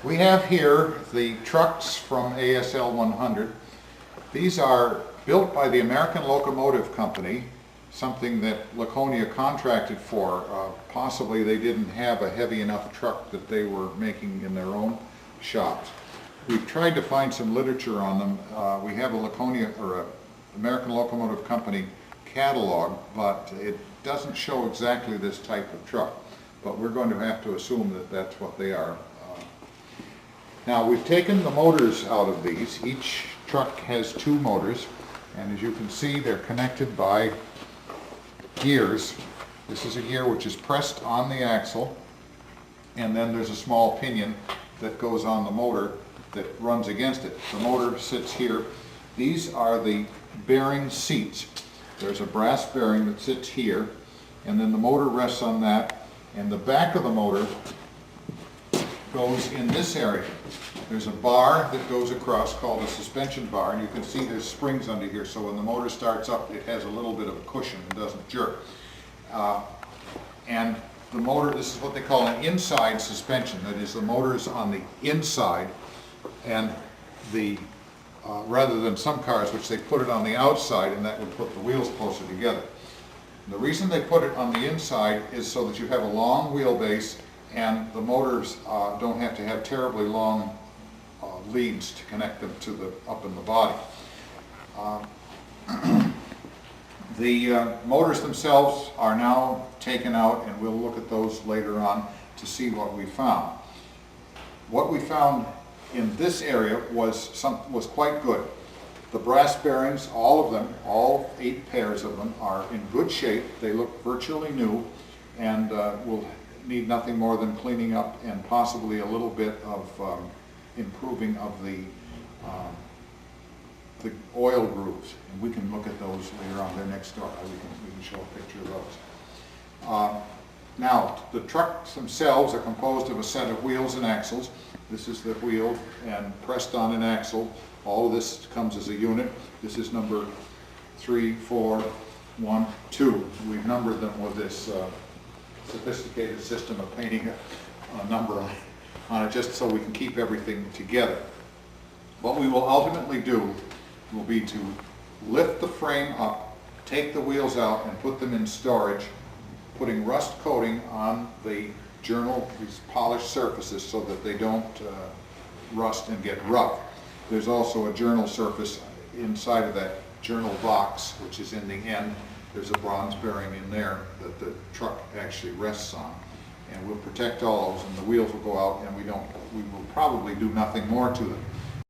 We have here the trucks from ASL-100. These are built by the American Locomotive Company, something that Laconia contracted for. Possibly they didn't have a heavy enough truck that they were making in their own shops. We've tried to find some literature on them. We have a Laconia or a American Locomotive Company catalog, but it doesn't show exactly this type of truck. But we're going to have to assume that that's what they are. Now we've taken the motors out of these. Each truck has two motors, and as you can see they're connected by gears. This is a gear which is pressed on the axle, and then there's a small pinion that goes on the motor that runs against it. The motor sits here. These are the bearing seats. There's a brass bearing that sits here, and then the motor rests on that, and the back of the motor goes in this area. There's a bar that goes across called a suspension bar, and you can see there's springs under here, so when the motor starts up it has a little bit of a cushion and doesn't jerk. And the motor, this is what they call an inside suspension. That is, the motor is on the inside, and the rather than some cars which they put it on the outside, and that would put the wheels closer together. And the reason they put it on the inside is so that you have a long wheelbase, and the motors don't have to have terribly long leads to connect them to the up in the body. The motors themselves are now taken out, and we'll look at those later on to see what we found. What we found in this area was quite good. The brass bearings, all of them, all 8 pairs of them, are in good shape. They look virtually new, and will need nothing more than cleaning up and possibly a little bit of improving of the oil grooves. And we can look at those later on. They're next door. We can show a picture of those. Now, the trucks themselves are composed of a set of wheels and axles. This is the wheel and pressed on an axle. All of this comes as a unit. This is number 3, 4, 1, 2. We've numbered them with this sophisticated system of painting a number on it just so we can keep everything together. What we will ultimately do will be to lift the frame up, take the wheels out, and put them in storage, putting rust coating on the journal, these polished surfaces, so that they don't rust and get rough. There's also a journal surface inside of that journal box, which is in the end. There's a bronze bearing in there that the truck actually rests on. And we'll protect all those, and the wheels will go out, and we will probably do nothing more to them.